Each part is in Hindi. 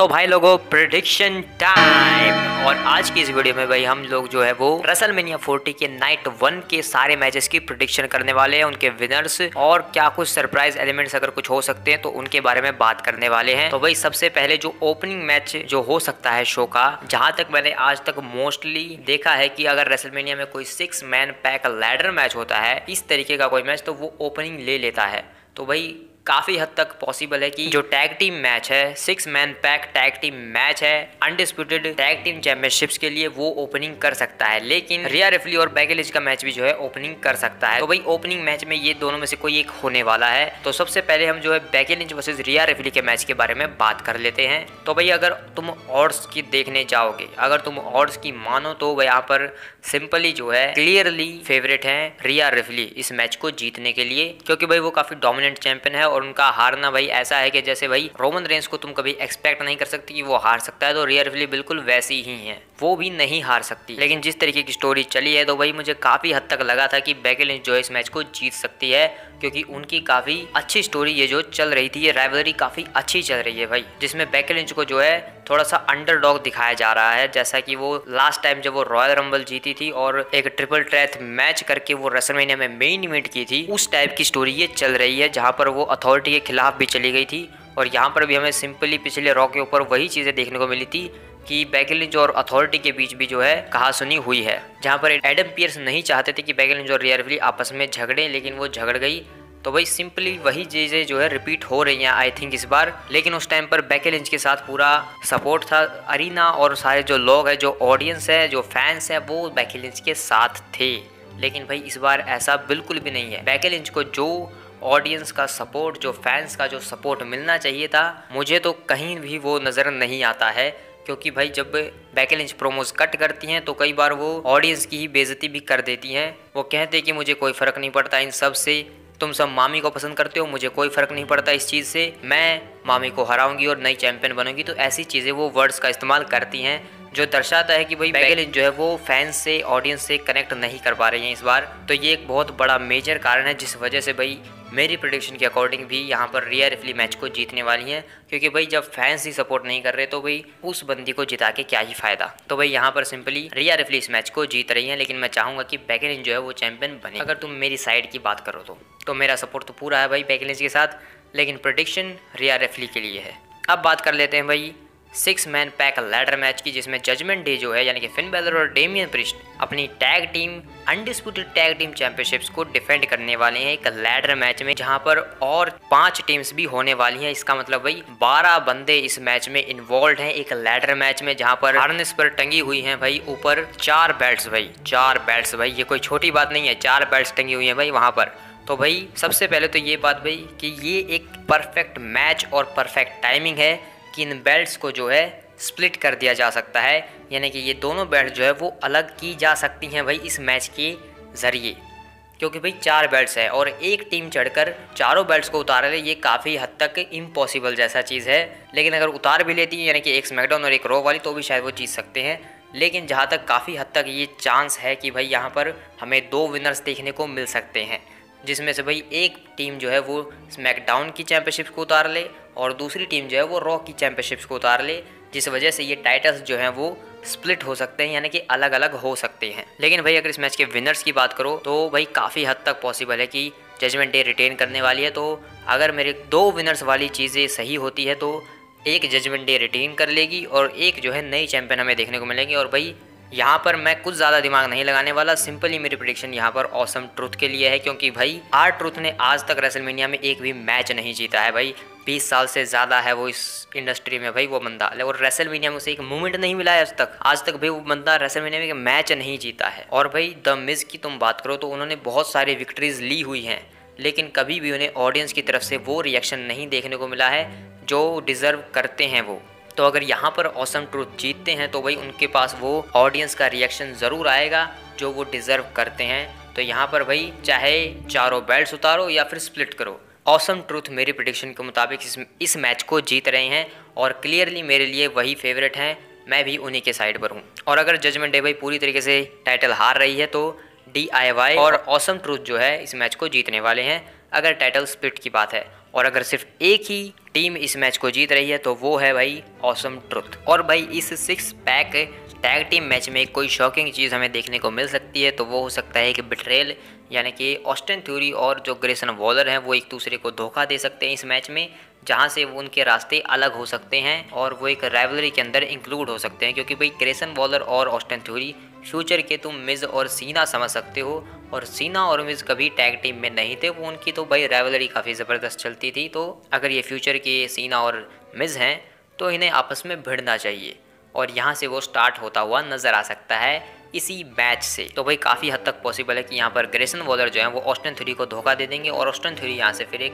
तो भाई लोगों प्रेडिक्शन टाइम। और आज की इस वीडियो में भाई हम लोग जो है वो रेसलमेनिया 40 के नाइट 1 के सारे मैचेस की प्रेडिक्शन करने वाले हैं, उनके विनर्स और क्या कुछ सरप्राइज एलिमेंट्स अगर कुछ हो सकते हैं तो उनके बारे में बात करने वाले हैं। तो भाई सबसे पहले जो ओपनिंग मैच जो हो सकता है शो का, जहां तक मैंने आज तक मोस्टली देखा है कि अगर रेसलमेनिया में कोई 6 मैन पैक लैडर मैच होता है, इस तरीके का कोई मैच, तो वो ओपनिंग ले लेता है। तो भाई काफी हद तक पॉसिबल है कि जो टैग टीम मैच है, 6 man pack tag team match है अनडिस्प्यूटेड टैग टीम चैंपियनशिप्स के लिए, वो ओपनिंग कर सकता है। लेकिन रिया रिप्ली और बेकी लिंच का मैच भी जो है ओपनिंग कर सकता है। तो भाई ओपनिंग मैच में ये दोनों में से कोई एक होने वाला है। तो सबसे पहले हम जो है बेकी लिंच वर्सेस रिया रिप्ली के मैच के बारे में बात कर लेते हैं। तो भाई अगर तुम ऑड्स की देखने जाओगे, अगर तुम ऑड्स की मानो तो भाई यहाँ पर सिंपली जो है क्लियरली फेवरेट है रिया रिप्ली इस मैच को जीतने के लिए, क्योंकि भाई वो काफी डोमिनेंट चैंपियन है और उनका हारना भाई ऐसा है कि जैसे भाई रोमन रेंस को तुम कभी एक्सपेक्ट नहीं कर सकती कि वो हार सकता है, तो रिया रिप्ली बिल्कुल वैसी ही है, वो भी नहीं हार सकती। लेकिन जिस तरीके की स्टोरी चली है तो भाई मुझे काफी हद तक लगा था कि बेकी लिंच जो है इस मैच को जीत सकती है, क्योंकि उनकी काफी अच्छी स्टोरी ये जो चल रही थी, ये राइवलरी काफी अच्छी चल रही है भाई, जिसमें बेकी लिंच को जो है थोड़ा सा अंडरडॉग दिखाया जा रहा है। जैसा कि वो लास्ट टाइम जब वो रॉयल रंबल जीती थी और एक ट्रिपल थ्रेट मैच करके वो रेसलमेनिया में मेन इवेंट की थी, उस टाइप की स्टोरी ये चल रही है, जहां पर वो अथॉरिटी के खिलाफ भी चली गई थी। और यहाँ पर भी हमें सिंपली पिछले रॉ के ऊपर वही चीजें देखने को मिली थी कि बेकी लिंच और अथॉरिटी के बीच भी जो है कहासुनी हुई है, जहाँ पर एडम पियर्स नहीं चाहते थे कि बेकी लिंच और रिया रिप्ली आपस में झगड़े, लेकिन वो झगड़ गई। तो भाई सिंपली वही चीजें जो है रिपीट हो रही हैं आई थिंक इस बार। लेकिन उस टाइम पर बेकी लिंच के साथ पूरा सपोर्ट था, अरीना और सारे जो लोग हैं, जो ऑडियंस है, जो फैंस है, वो बेकी लिंच के साथ थे। लेकिन भाई इस बार ऐसा बिल्कुल भी नहीं है। बेकी लिंच को जो ऑडियंस का सपोर्ट, जो फैंस का जो सपोर्ट मिलना चाहिए था, मुझे तो कहीं भी वो नज़र नहीं आता है। क्योंकि भाई जब बेकी लिंच प्रोमोज कट करती हैं तो कई बार वो ऑडियंस की ही बेइज्जती भी कर देती हैं। वो कहते हैं कि मुझे कोई फ़र्क नहीं पड़ता इन सब से, तुम सब मामी को पसंद करते हो, मुझे कोई फ़र्क नहीं पड़ता इस चीज़ से, मैं मामी को हराऊंगी और नई चैंपियन बनूंगी। तो ऐसी चीज़ें वो वर्ड्स का इस्तेमाल करती हैं, जो दर्शाता है कि भाई बेकी लिंच जो है वो फैंस से, ऑडियंस से कनेक्ट नहीं कर पा रही हैं इस बार। तो ये एक बहुत बड़ा मेजर कारण है जिस वजह से भाई मेरी प्रेडिक्शन के अकॉर्डिंग भी यहाँ पर रिया रिप्ली मैच को जीतने वाली हैं। क्योंकि भाई जब फैंस ही सपोर्ट नहीं कर रहे तो भाई उस बंदी को जिता के क्या ही फायदा। तो भाई यहाँ पर सिंपली रिया रिप्ली इस मैच को जीत रही हैं, लेकिन मैं चाहूंगा कि बेकी लिंच जो है वो चैंपियन बने। अगर तुम मेरी साइड की बात करो तो मेरा सपोर्ट तो पूरा है भाई बेकी लिंच के साथ, लेकिन प्रेडिक्शन रिया रिप्ली के लिए है। अब बात कर लेते हैं भाई 6 मैन पैक लैडर मैच की, जिसमें जजमेंट डे जो है यानी कि फिन बैलर और डेमियन प्रिस्ट अपनी tag team undisputed tag team championships को डिफेंड करने वाले हैं एक लैडर मैच में, जहां पर और 5 टीम्स भी होने वाली हैं। इसका मतलब भाई 12 बंदे इस मैच में इन्वॉल्व हैं एक लैडर मैच में, जहां पर हार्नेस पर टंगी हुई हैं भाई ऊपर 4 बेल्ट्स भाई, 4 बेल्ट्स भाई, ये कोई छोटी बात नहीं है, 4 बेल्ट्स टंगी हुई हैं भाई वहां पर। तो भाई सबसे पहले तो ये बात भाई कि ये एक परफेक्ट मैच और परफेक्ट टाइमिंग है कि इन बेल्ट्स को जो है स्प्लिट कर दिया जा सकता है, यानी कि ये दोनों बेल्ट जो है वो अलग की जा सकती हैं भाई इस मैच के ज़रिए। क्योंकि भाई 4 बेल्ट्स है और एक टीम चढ़कर चारों बेल्ट्स को उतार ले, ये काफ़ी हद तक इम्पॉसिबल जैसा चीज़ है। लेकिन अगर उतार भी लेती है, यानी कि एक स्मैकडाउन और एक रॉ वाली, तो भी शायद वो जीत सकते हैं। लेकिन जहाँ तक काफ़ी हद तक ये चांस है कि भाई यहाँ पर हमें 2 विनर्स देखने को मिल सकते हैं, जिसमें से भाई एक टीम जो है वो स्मैकडाउन की चैंपियनशिप्स को उतार ले और दूसरी टीम जो है वो रॉ की चैंपियनशिप्स को उतार ले, जिस वजह से ये टाइटल्स जो हैं वो स्प्लिट हो सकते हैं, यानी कि अलग अलग हो सकते हैं। लेकिन भाई अगर इस मैच के विनर्स की बात करो तो भाई काफ़ी हद तक पॉसिबल है कि जजमेंट डे रिटेन करने वाली है। तो अगर मेरे 2 विनर्स वाली चीज़ें सही होती है तो एक जजमेंट डे रिटेन कर लेगी और एक जो है नई चैंपियन हमें देखने को मिलेगी। और भाई यहाँ पर मैं कुछ ज़्यादा दिमाग नहीं लगाने वाला, सिंपली मेरी प्रेडिक्शन यहाँ पर ऑसम ट्रुथ के लिए है, क्योंकि भाई आर ट्रुथ ने आज तक रेसलमेनिया में एक भी मैच नहीं जीता है भाई। 20 साल से ज़्यादा है वो इस इंडस्ट्री में भाई वो बंदा, और रेसलमेनिया में उसे एक मूवमेंट नहीं मिला है आज तक भाई वो बंदा रेसलमेनिया में एक मैच नहीं जीता है। और भाई द मिज की तुम बात करो तो उन्होंने बहुत सारी विक्ट्रीज ली हुई हैं, लेकिन कभी भी उन्हें ऑडियंस की तरफ से वो रिएक्शन नहीं देखने को मिला है जो डिज़र्व करते हैं वो। तो अगर यहाँ पर ऑसम ट्रुथ जीतते हैं तो भाई उनके पास वो ऑडियंस का रिएक्शन ज़रूर आएगा जो वो डिज़र्व करते हैं। तो यहाँ पर भाई चाहे चारों बेल्ट्स उतारो या फिर स्प्लिट करो, ऑसम ट्रुथ मेरी प्रेडिक्शन के मुताबिक इस मैच को जीत रहे हैं और क्लियरली मेरे लिए वही फेवरेट हैं, मैं भी उन्हीं के साइड पर हूँ। और अगर जजमेंट डे भाई पूरी तरीके से टाइटल हार रही है तो DIY और ऑसम ट्रुथ जो है इस मैच को जीतने वाले हैं, अगर टाइटल स्प्लिट की बात है। और अगर सिर्फ एक ही टीम इस मैच को जीत रही है तो वो है भाई ऑसम ट्रुथ। और भाई इस 6 पैक टैग टीम मैच में कोई शॉकिंग चीज़ हमें देखने को मिल सकती है तो वो हो सकता है कि बिट्रेल, यानी कि ऑस्टिन थ्योरी और जो ग्रेसन वॉलर हैं वो एक दूसरे को धोखा दे सकते हैं इस मैच में, जहां से उनके रास्ते अलग हो सकते हैं और वो एक राइवलरी के अंदर इंक्लूड हो सकते हैं। क्योंकि भाई ग्रेसन वॉलर और ऑस्टिन थ्योरी फ्यूचर के तुम मिज और सीना समझ सकते हो, और सीना और मिज कभी टैग टीम में नहीं थे, वो उनकी तो भाई राइवलरी काफ़ी ज़बरदस्त चलती थी। तो अगर ये फ्यूचर के सीना और मिज हैं तो इन्हें आपस में भिड़ना चाहिए, और यहाँ से वो स्टार्ट होता हुआ नज़र आ सकता है इसी मैच से। तो भाई काफ़ी हद तक पॉसिबल है कि यहाँ पर ग्रेसन वॉलर जो है वो ऑस्टिन थ्योरी को धोखा दे देंगे और ऑस्टिन थ्योरी यहाँ से फिर एक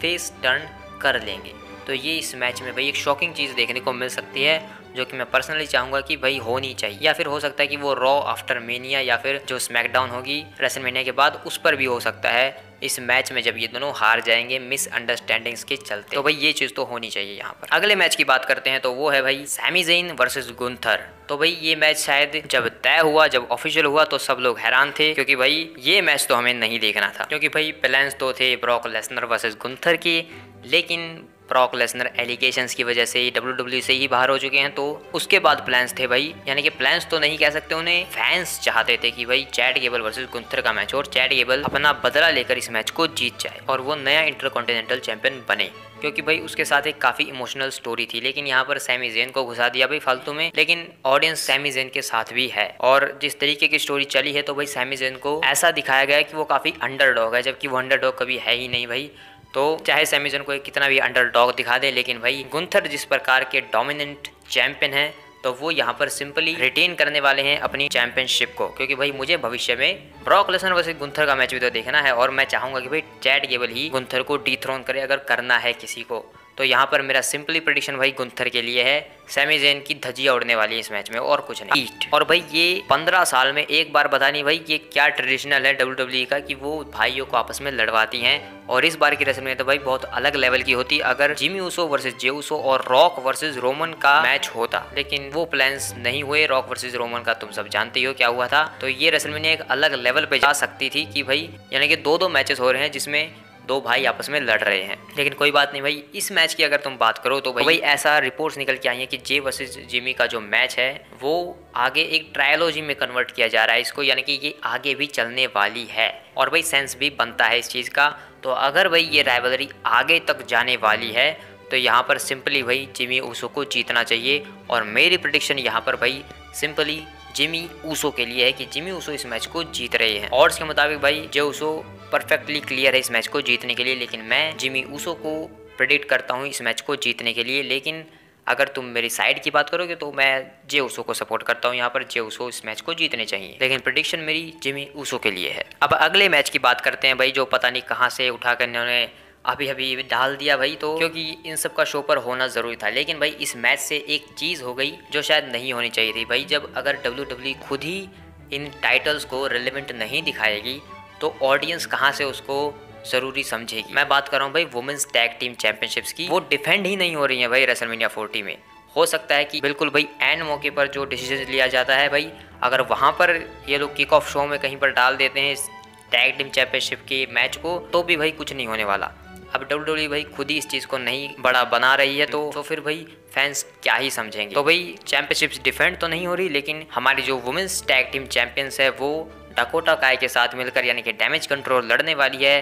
फेस टर्न कर लेंगे। तो ये इस मैच में भाई एक शॉकिंग चीज़ देखने को मिल सकती है, जो कि मैं पर्सनली चाहूँगा कि भाई होनी चाहिए, या फिर हो सकता है कि वो रॉ आफ्टर मेनिया या फिर जो स्मैकडाउन होगी रेसलमेनिया के बाद उस पर भी हो सकता है इस मैच में, जब ये दोनों हार जाएंगे मिसअंडरस्टैंडिंग्स के चलते। तो भाई ये चीज़ तो होनी चाहिए यहाँ पर। अगले मैच की बात करते हैं तो वो है भाई सैमी ज़ेन वर्सेस गुंथर। तो भाई ये मैच शायद जब तय हुआ, जब ऑफिशियल हुआ तो सब लोग हैरान थे, क्योंकि भाई ये मैच तो हमें नहीं देखना था, क्योंकि भाई प्लान्स तो थे ब्रॉक लेसनर वर्सेस गुंथर के, लेकिन ब्रॉक लेसनर एलिगेशंस की वजह से WWE से ही बाहर हो चुके हैं। तो उसके बाद प्लान्स थे भाई, यानी कि प्लान्स तो नहीं कह सकते, उन्हें फैंस चाहते थे कि भाई चैट गेबल वर्सेस गुंथर का मैच, और चैट गेबल अपना बदला लेकर इस मैच को जीत जाए और वो नया इंटरकॉन्टिनेंटल चैंपियन बने, क्योंकि भाई उसके साथ एक काफ़ी इमोशनल स्टोरी थी। लेकिन यहाँ पर सैमी ज़ेन को घुसा दिया भाई फालतू में, लेकिन ऑडियंस सैमी ज़ेन के साथ भी है, और जिस तरीके की स्टोरी चली है तो भाई सैमी ज़ेन को ऐसा दिखाया गया है कि वो काफ़ी अंडरडॉग है, जबकि वो अंडरडॉग कभी है ही नहीं भाई। तो चाहे सैमी ज़ेन को कितना भी अंडरडॉग दिखा दे, लेकिन भाई गुंथर जिस प्रकार के डोमिनेंट चैंपियन हैं तो वो यहाँ पर सिंपली रिटेन करने वाले हैं अपनी चैंपियनशिप को, क्योंकि भाई मुझे भविष्य में ब्रॉक लेसनर वर्सेस गुंथर का मैच भी तो देखना है, और मैं चाहूँगा कि भाई चैट गेबल ही गुंथर को डिथ्रोन करे अगर करना है किसी को। तो यहाँ पर मेरा सिंपली प्रेडिक्शन भाई गुंथर के लिए है, सैमी ज़ेन की धज्जियां उड़ने वाली है इस मैच में और कुछ नहीं। और भाई ये 15 साल में एक बार पता नहीं भाई ये क्या ट्रेडिशनल है WWE का कि वो भाइयों को आपस में लड़वाती हैं, और इस बार की रेसलमेनिया तो भाई बहुत अलग लेवल की होती अगर Jimmy Uso versus Jey Uso और रॉक वर्सेस रोमन का मैच होता, लेकिन वो प्लान्स नहीं हुए। रॉक वर्सेस रोमन का तुम सब जानते ही हो क्या हुआ था। तो ये रेसलमेनिया एक अलग लेवल पे जा सकती थी कि भाई यानी कि दो मैचेस हो रहे हैं जिसमें दो भाई आपस में लड़ रहे हैं, लेकिन कोई बात नहीं भाई। इस मैच की अगर तुम बात करो तो भाई ऐसा रिपोर्ट्स निकल के आई है कि जे वर्सेस जिमी का जो मैच है वो आगे एक ट्रायलॉजी में कन्वर्ट किया जा रहा है इसको, यानी कि ये आगे भी चलने वाली है, और भाई सेंस भी बनता है इस चीज़ का। तो अगर भाई ये राइवलरी आगे तक जाने वाली है तो यहाँ पर सिंपली भाई जिमी ऊसो को जीतना चाहिए, और मेरी प्रेडिक्शन यहाँ पर भाई सिंपली जिमी ऊसो के लिए है कि जिमी ऊसो इस मैच को जीत रहे हैं। ऑड्स के मुताबिक भाई जे ऊसो परफेक्टली क्लियर है इस मैच को जीतने के लिए, लेकिन मैं जिमी ऊसो को प्रेडिक्ट करता हूँ इस मैच को जीतने के लिए। लेकिन अगर तुम मेरी साइड की बात करोगे तो मैं जे ऊसो को सपोर्ट करता हूँ, यहाँ पर जे ऊसो इस मैच को जीतने चाहिए, लेकिन प्रेडिक्शन मेरी जिमी ऊसो के लिए है। अब अगले मैच की बात करते हैं भाई, जो पता नहीं कहाँ से उठाकर इन्होंने अभी डाल दिया भाई, तो क्योंकि इन सब का शो पर होना ज़रूरी था। लेकिन भाई इस मैच से एक चीज़ हो गई जो शायद नहीं होनी चाहिए थी भाई। जब अगर WWE खुद ही इन टाइटल्स को रिलेवेंट नहीं दिखाएगी तो ऑडियंस कहाँ से उसको ज़रूरी समझेगी। मैं बात कर रहा हूँ भाई वुमेन्स टैग टीम चैंपियनशिप्स की, वो डिफेंड ही नहीं हो रही है भाई रेसलमेनिया 40 में। हो सकता है कि बिल्कुल भाई एंड मौके पर जो डिसीजन लिया जाता है भाई, अगर वहाँ पर ये लोग किक ऑफ शो में कहीं पर डाल देते हैं इस टैग टीम चैंपियनशिप के मैच को, तो भी भाई कुछ नहीं होने वाला। अब WWE भाई खुद ही इस चीज़ को नहीं बड़ा बना रही है, तो फिर भाई फैंस क्या ही समझेंगे। तो भाई चैंपियनशिप्स डिफेंड तो नहीं हो रही, लेकिन हमारी जो वुमेन्स टैग टीम चैंपियंस है वो डकोटा काय के साथ मिलकर यानी कि डैमेज कंट्रोल लड़ने वाली है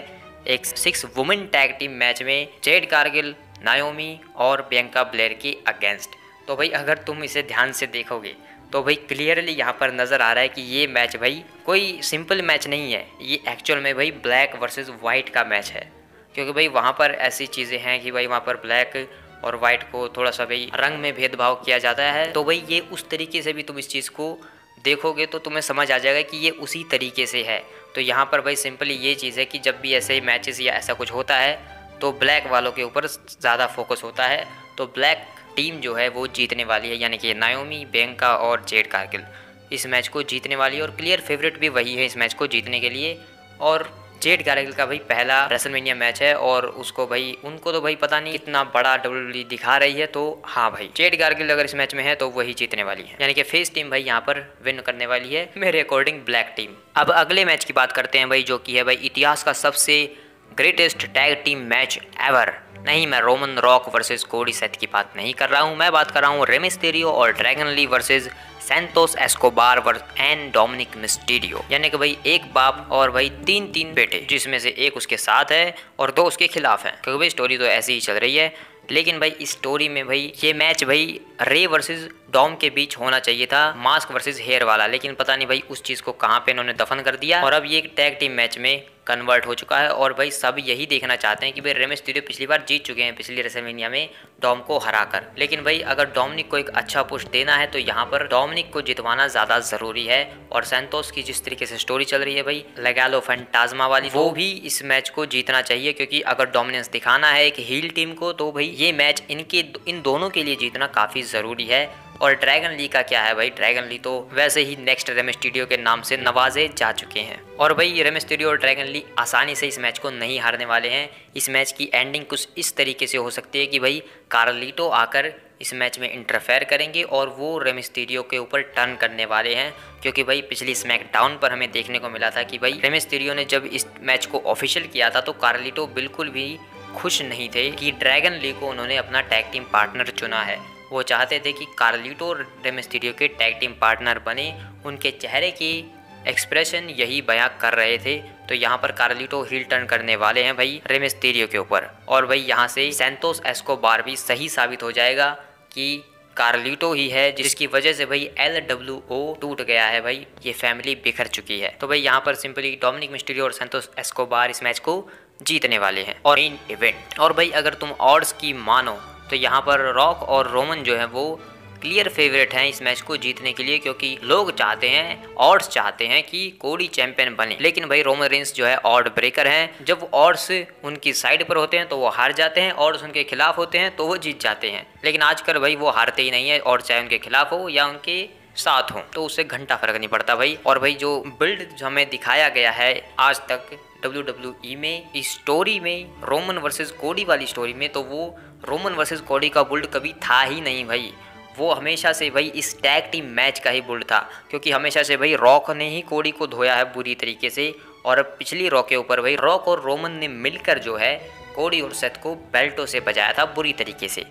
एक 6 वुमेन टैग टीम मैच में जेड कारगिल, नायोमी और बियांका ब्लेयर के अगेंस्ट। तो भाई अगर तुम इसे ध्यान से देखोगे तो भाई क्लियरली यहाँ पर नज़र आ रहा है कि ये मैच भाई कोई सिंपल मैच नहीं है, ये एक्चुअल में भाई ब्लैक वर्सेस वाइट का मैच है। क्योंकि भाई वहाँ पर ऐसी चीज़ें हैं कि भाई वहाँ पर ब्लैक और वाइट को थोड़ा सा भाई रंग में भेदभाव किया जाता है। तो भाई ये उस तरीके से भी तुम इस चीज़ को देखोगे तो तुम्हें समझ आ जाएगा कि ये उसी तरीके से है। तो यहाँ पर भाई सिंपली ये चीज़ है कि जब भी ऐसे मैचेस या ऐसा कुछ होता है तो ब्लैक वालों के ऊपर ज़्यादा फोकस होता है। तो ब्लैक टीम जो है वो जीतने वाली है, यानी कि नायोमी, बियांका और जेड कारगिल इस मैच को जीतने वाली है, और क्लियर फेवरेट भी वही है इस मैच को जीतने के लिए। और जेड कारगिल का भाई पहला रेसलमेनिया मैच है, और उसको भाई उनको तो भाई पता नहीं कितना बड़ा WWE दिखा रही है। तो हाँ भाई जेड कारगिल अगर इस मैच में है तो वही जीतने वाली है, यानी कि फेस टीम भाई यहाँ पर विन करने वाली है मेरे अकॉर्डिंग ब्लैक टीम। अब अगले मैच की बात करते हैं भाई, जो कि है भाई इतिहास का सबसे greatest tag team match ever. नहीं, मैं रोमन रॉक वर्सेस कोडी सेथ की बात नहीं कर रहा हूँ, मैं बात कर रहा हूँ रे मिस्टीरियो और Dragon Lee versus Santos Escobar and Dominic Mysterio. यानी कि भाई एक बाप और भाई तीन बेटे, जिसमें से एक उसके साथ है और 2 उसके खिलाफ हैं, क्योंकि भाई स्टोरी तो ऐसी ही चल रही है। लेकिन भाई इस स्टोरी में भाई ये मैच भाई रे वर्सेस डॉम के बीच होना चाहिए था, मास्क वर्सेस हेयर वाला, लेकिन पता नहीं भाई उस चीज़ को कहाँ पे इन्होंने दफन कर दिया और अब ये एक टैग टीम मैच में कन्वर्ट हो चुका है। और भाई सब यही देखना चाहते हैं कि भाई रे मिस्टीरियो पिछली बार जीत चुके हैं पिछली रेसलमेनिया में डॉम को हराकर, लेकिन भाई अगर डोमिनिक को एक अच्छा पुश देना है तो यहाँ पर डोमिनिक को जितवाना ज़्यादा ज़रूरी है। और सैंतोस की जिस तरीके से स्टोरी चल रही है भाई लेगालो फैंटाज्मा वाली, वो भी इस मैच को जीतना चाहिए, क्योंकि अगर डोमिनेंस दिखाना है एक हील टीम को तो भाई ये मैच इन दोनों के लिए जीतना काफ़ी ज़रूरी है। और ड्रैगन ली का क्या है भाई, ड्रैगन ली तो वैसे ही नेक्स्ट रे मिस्टीरियो के नाम से नवाजे जा चुके हैं और भाई रे मिस्टीरियो और ड्रैगन ली आसानी से इस मैच को नहीं हारने वाले हैं। इस मैच की एंडिंग कुछ इस तरीके से हो सकती है कि भाई कार्लिटो आकर इस मैच में इंटरफेयर करेंगे और वो रे मिस्टीरियो के ऊपर टर्न करने वाले हैं, क्योंकि भाई पिछली स्मैकडाउन पर हमें देखने को मिला था कि भाई रे मिस्टीरियो ने जब इस मैच को ऑफिशियल किया था तो कार्लिटो बिल्कुल भी खुश नहीं थे कि ड्रैगन ली को उन्होंने अपना टैग टीम पार्टनर चुना है। वो चाहते थे कि कार्लिटो रे मिस्टीरियो के टैग टीम पार्टनर बने, उनके चेहरे की एक्सप्रेशन यही बयां कर रहे थे। तो यहाँ पर कार्लिटो हील टर्न करने वाले हैं भाई रे मिस्टीरियो के ऊपर, और भाई यहाँ से सैंतोस एस्कोबार भी सही साबित हो जाएगा कि कार्लिटो ही है जिसकी वजह से भाई LWO टूट गया है, भाई ये फैमिली बिखर चुकी है। तो भाई यहाँ पर सिंपली डोमिनिक मिस्टीरियो और सैंतोस एस्कोबार इस मैच को जीतने वाले हैं और मेन इवेंट। और भाई अगर तुम ऑड्स की मानो तो यहाँ पर रॉक और रोमन जो है वो क्लियर फेवरेट हैं इस मैच को जीतने के लिए, क्योंकि लोग चाहते हैं, ऑड्स चाहते हैं कि कोडी चैंपियन बने। लेकिन भाई रोमन रेंस जो है ऑड ब्रेकर हैं, जब ऑड्स उनकी साइड पर होते हैं तो वो हार जाते हैं, ऑड्स उनके खिलाफ होते हैं तो वो जीत जाते हैं। लेकिन आजकल भाई वो हारते ही नहीं है, और चाहे उनके खिलाफ हो या उनके साथ हो, तो उससे घंटा फर्क नहीं पड़ता भाई। और भाई जो बिल्ड हमें दिखाया गया है आज तक WWE में इस स्टोरी में, रोमन वर्सेस कोडी वाली स्टोरी में, तो वो रोमन वर्सेस कोडी का बुल्ड कभी था ही नहीं भाई। वो हमेशा से भाई इस टैग टीम मैच का ही बुल्ड था, क्योंकि हमेशा से भाई रॉक ने ही कोडी को धोया है बुरी तरीके से। और पिछली रॉक के ऊपर भाई रॉक और रोमन ने मिलकर जो है कोडी और सेथ को बेल्टों से बजाया था बुरी तरीके से।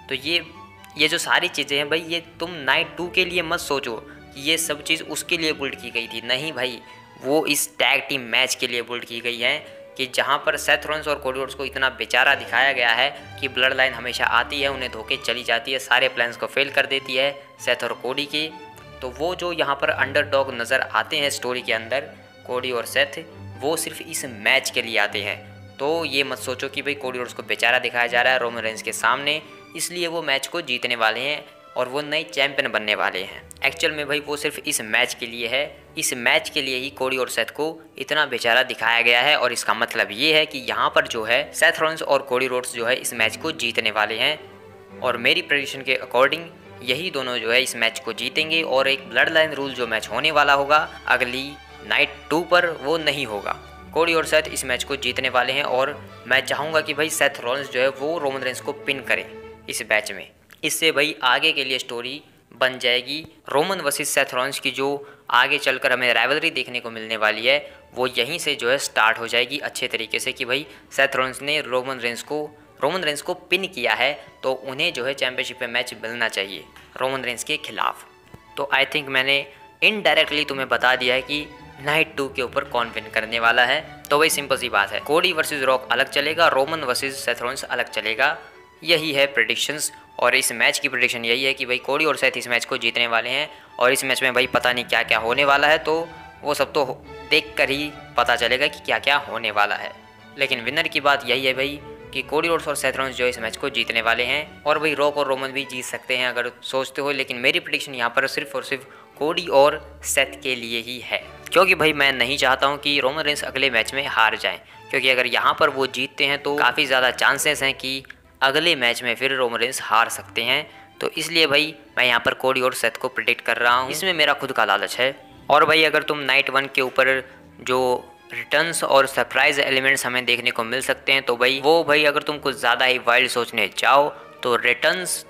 तो ये जो सारी चीज़ें हैं भाई, ये तुम नाइट 2 के लिए मत सोचो कि ये सब चीज़ उसके लिए बुल्ड की गई थी, नहीं भाई, वो इस टैग टीम मैच के लिए बुल्ड की गई है कि जहाँ पर सेथ रॉलिंस और कोडी रोड्स को इतना बेचारा दिखाया गया है कि ब्लड लाइन हमेशा आती है, उन्हें धोके चली जाती है, सारे प्लान्स को फेल कर देती है सेथ और कोडी के। तो वो जो यहाँ पर अंडरडॉग नज़र आते हैं स्टोरी के अंदर, कोडी और सेथ, वो सिर्फ इस मैच के लिए आते हैं। तो ये मत सोचो कि भाई कोडी रोड्स को बेचारा दिखाया जा रहा है रोमन रेंस के सामने, इसलिए वो मैच को जीतने वाले हैं और वो नए चैंपियन बनने वाले हैं। एक्चुअल में भाई वो सिर्फ इस मैच के लिए है, इस मैच के लिए ही कोडी और सेथ को इतना बेचारा दिखाया गया है। और इसका मतलब ये है कि यहाँ पर जो है सेथ रॉलिंस और कोडी रोड्स जो है इस मैच को जीतने वाले हैं। और मेरी प्रेडिक्शन के अकॉर्डिंग यही दोनों जो है इस मैच को जीतेंगे, और एक ब्लड लाइन रूल जो मैच होने वाला होगा अगली नाइट 2 पर, वो नहीं होगा। कोडी और सेथ इस मैच को जीतने वाले हैं और मैं चाहूँगा कि भाई सेथ रॉलिंस जो है वो रोमन रेंस को पिन करे इस मैच में। इससे भाई आगे के लिए स्टोरी बन जाएगी रोमन वर्सेस सेथ रॉलिंस की, जो आगे चलकर हमें राइवलरी देखने को मिलने वाली है, वो यहीं से जो है स्टार्ट हो जाएगी अच्छे तरीके से कि भाई सेथ रॉलिंस ने रोमन रेंस को पिन किया है तो उन्हें जो है चैंपियनशिप में मैच मिलना चाहिए रोमन रेंस के खिलाफ। तो आई थिंक मैंने इनडायरेक्टली तुम्हें बता दिया है कि नाइट 2 के ऊपर कौन विन करने वाला है। तो वही सिंपल सी बात है, कोडी वर्सेस रॉक अलग चलेगा, रोमन वर्सेस सेथ रॉलिंस अलग चलेगा, यही है प्रेडिक्शंस। और इस मैच की प्रेडिक्शन यही है कि भाई कोडी और सेथ इस मैच को जीतने वाले हैं, और इस मैच में भाई पता नहीं क्या क्या होने वाला है, तो वो सब तो देख कर ही पता चलेगा कि क्या क्या होने वाला है। लेकिन विनर की बात यही है भाई कि कोडी रोड्स और सेथ रॉलिंस जो इस मैच को जीतने वाले हैं, और भाई रॉक और रोमन भी जीत सकते हैं अगर सोचते हो। लेकिन मेरी प्रेडिक्शन यहाँ पर सिर्फ और सिर्फ कोडी और सेथ के लिए ही है, क्योंकि भाई मैं नहीं चाहता हूँ कि रोमन रेंस अगले मैच में हार जाएं, क्योंकि अगर यहाँ पर वो जीतते हैं तो काफ़ी ज़्यादा चांसेस हैं कि अगले मैच में फिर रोमन रेंस हार सकते हैं। तो इसलिए भाई मैं यहाँ पर कोडी और सेथ को प्रेडिक्ट कर रहा हूँ, इसमें मेरा खुद का लालच है। और भाई अगर तुम नाइट 1 के ऊपर जो रिटर्न्स और सरप्राइज एलिमेंट्स हमें देखने को मिल सकते हैं, तो भाई अगर तुम कुछ ज़्यादा ही वाइल्ड सोचने जाओ तो रिटर्न्स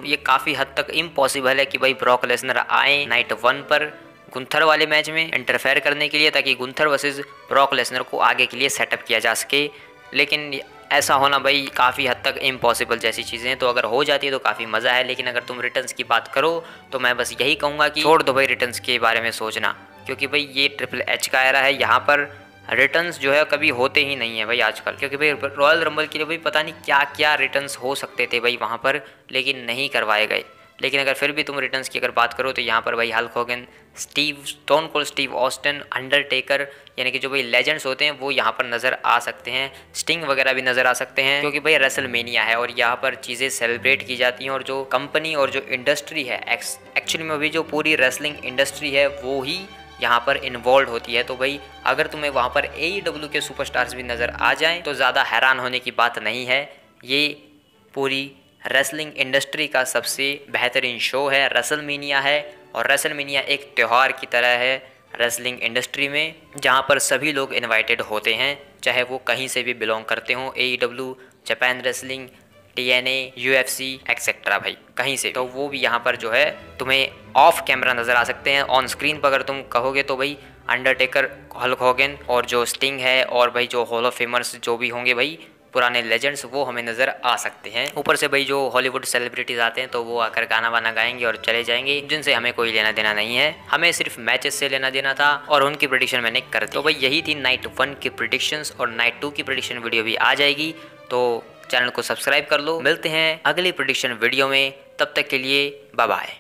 ये काफ़ी हद तक इम्पॉसिबल है कि भाई ब्रॉक लेसनर आए नाइट 1 पर गुंथर वाले मैच में इंटरफेयर करने के लिए, ताकि गुंथर वर्सेस ब्रॉक लेसनर को आगे के लिए सेटअप किया जा सके लेकिन ऐसा होना भाई काफ़ी हद तक इम्पॉसिबल जैसी चीज़ें हैं। तो अगर हो जाती है तो काफ़ी मज़ा है, लेकिन अगर तुम रिटर्न्स की बात करो तो मैं बस यही कहूँगा कि छोड़ दो भाई रिटर्न्स के बारे में सोचना, क्योंकि भाई ये ट्रिपल एच का एरा है, यहाँ पर रिटर्न्स जो है कभी होते ही नहीं है भाई आजकल। क्योंकि भाई रॉयल रंबल के लिए भाई पता नहीं क्या क्या रिटर्न्स हो सकते थे भाई वहाँ पर, लेकिन नहीं करवाए गए। लेकिन अगर फिर भी तुम रिटर्न्स की अगर बात करो तो यहाँ पर भाई Hulk Hogan, stone cold Steve Austin, Undertaker, यानी कि जो भाई लेजेंड्स होते हैं वो यहाँ पर नज़र आ सकते हैं। स्टिंग वगैरह भी नज़र आ सकते हैं, क्योंकि भाई रेसलमेनिया है और यहाँ पर चीज़ें सेलिब्रेट की जाती हैं। और जो कंपनी और जो इंडस्ट्री है एक्चुअली में भी जो पूरी रेसलिंग इंडस्ट्री है वो ही यहाँ पर इन्वॉल्व होती है। तो भाई अगर तुम्हें वहाँ पर AEW के सुपरस्टार्स भी नज़र आ जाएं तो ज़्यादा हैरान होने की बात नहीं है। ये पूरी रेसलिंग इंडस्ट्री का सबसे बेहतरीन शो है, रेसलमेनिया है। और रेसलमेनिया एक त्यौहार की तरह है रेसलिंग इंडस्ट्री में, जहाँ पर सभी लोग इनवाइटेड होते हैं, चाहे वो कहीं से भी बिलोंग करते हों, AEW, Japan wrestling, TNA, UFC etcetera भाई कहीं से। तो वो भी यहाँ पर जो है तुम्हें ऑफ कैमरा नज़र आ सकते हैं। ऑन स्क्रीन पर अगर तुम कहोगे तो भाई अंडरटेकर, हल्क होगन और जो स्टिंग है और भाई जो हॉल ऑफ फेमर्स जो भी होंगे भाई पुराने लेजेंड्स, वो हमें नज़र आ सकते हैं। ऊपर से भाई जो हॉलीवुड सेलिब्रिटीज़ आते हैं तो वो आकर गाना वाना गाएंगे और चले जाएंगे, जिनसे हमें कोई लेना देना नहीं है। हमें सिर्फ मैचेस से लेना देना था और उनकी प्रेडिक्शन मैंने कर दी। तो भाई यही थी नाइट 1 की प्रेडिक्शंस, और नाइट 2 की प्रेडिक्शन वीडियो भी आ जाएगी, तो चैनल को सब्सक्राइब कर लो। मिलते हैं अगली प्रेडिक्शन वीडियो में, तब तक के लिए बाय बाय।